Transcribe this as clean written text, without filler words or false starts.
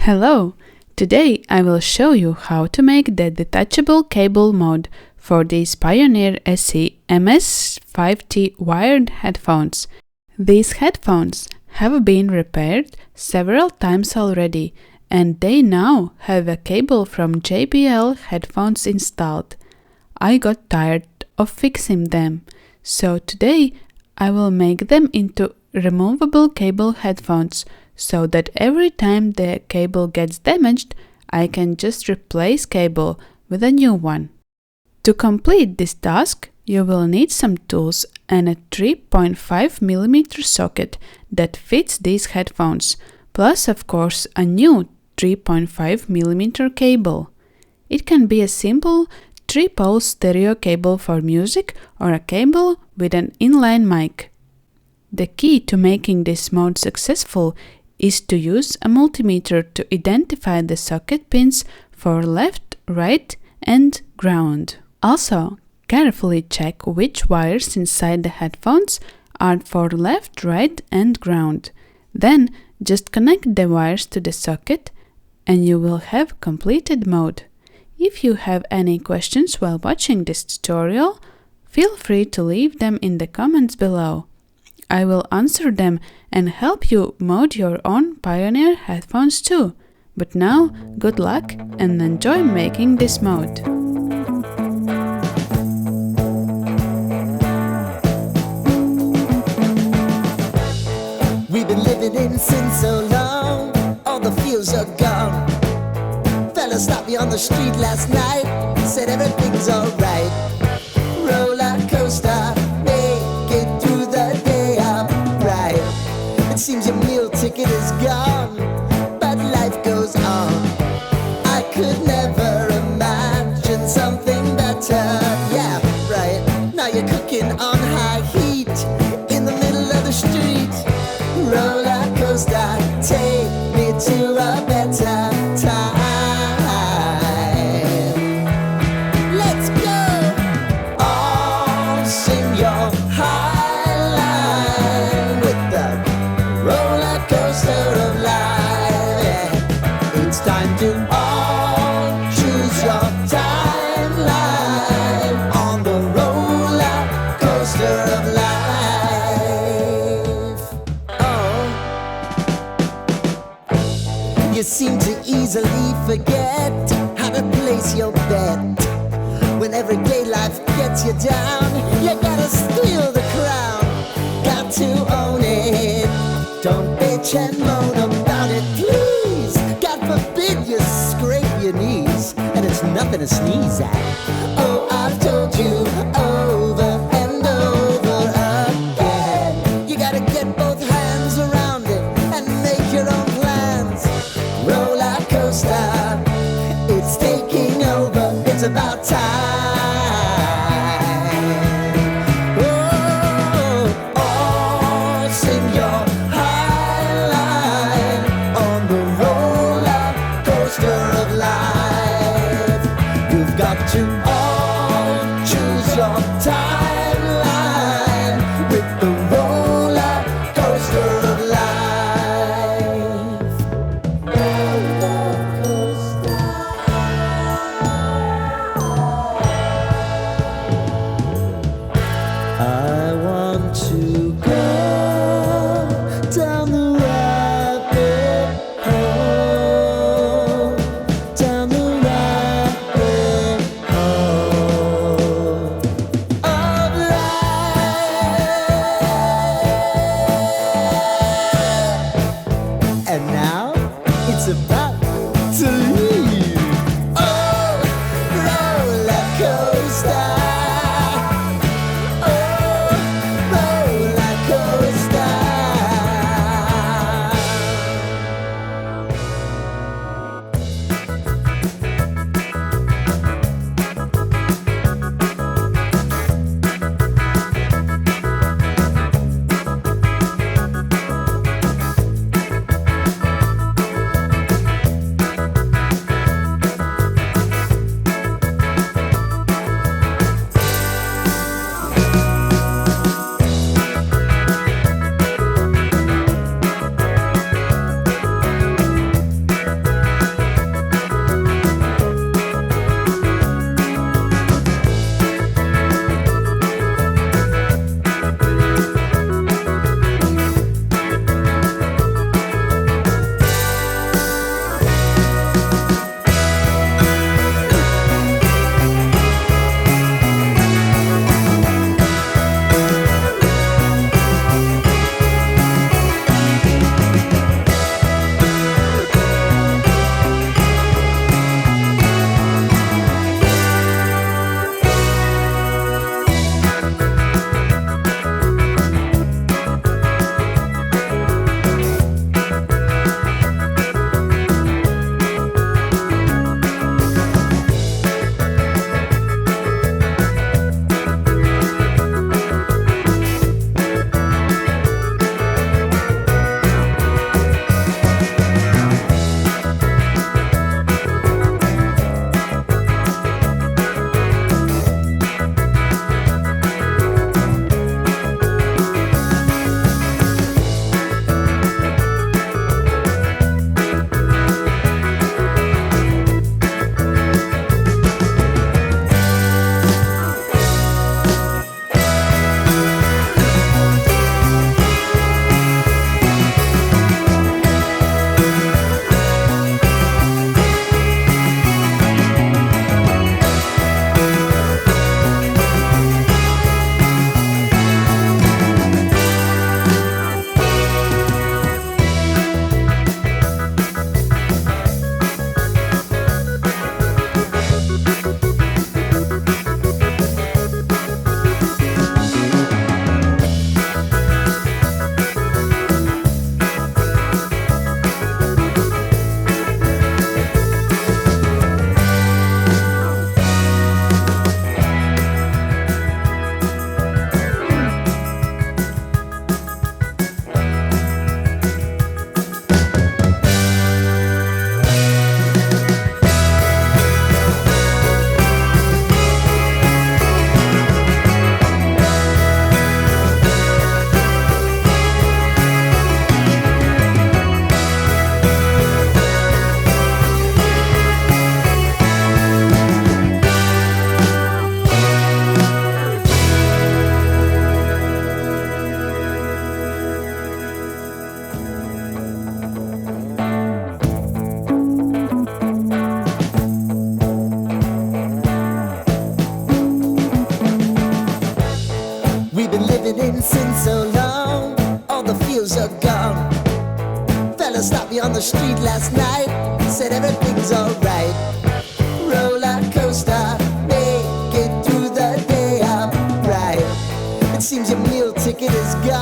Hello! Today I will show you how to make the detachable cable mod for these Pioneer SE-MS5T Wired Headphones. These headphones have been repaired several times already, and they now have a cable from JBL headphones installed. I got tired of fixing them, so today I will make them into removable cable headphones so that every time the cable gets damaged, I can just replace cable with a new one. To complete this task, you will need some tools and a 3.5mm socket that fits these headphones, plus of course a new 3.5mm cable. It can be a simple 3-pole stereo cable for music or a cable with an inline mic. The key to making this mod successful is to use a multimeter to identify the socket pins for left, right, and ground. Also, carefully check which wires inside the headphones are for left, right, and ground. Then just connect the wires to the socket and you will have completed mod. If you have any questions while watching this tutorial, feel free to leave them in the comments below. I will answer them and help you mod your own Pioneer headphones too. But now, good luck and enjoy making this mod. We've been living in sin so long, all the feels are gone. Fella stopped me on the street last night, said everything's alright. Roller coaster, make it through the day upright. It seems your meal ticket is gone, but life goes on. I could never imagine something better. Yeah, right. Now you're cooking on high heat in the middle of the street. Roller coaster, take me to a better time. Let's go! All sing your high line with the roller coaster of life. Yeah. It's time to all choose your timeline on the roller coaster of life. You seem to easily forget how to place your bet. When everyday life gets you down, you gotta steal the crown. Got to own it. Don't bitch and moan about it, please. God forbid you scrape your knees, and it's nothing to sneeze at. Oh, I've told you over and over again. You gotta get both hands around it and make your own plans. Roller coaster, it's taking over, it's about time. Oh, all sing your high line on the roller coaster of life. You've got to all choose your timeline with the roller coaster of life. I want to go down the rabbit hole, down the rabbit hole of life. And now it's about to leave. Oh, roller coaster. the street last night, said everything's alright. Roller coaster, make it through the day upright. It seems your meal ticket is gone.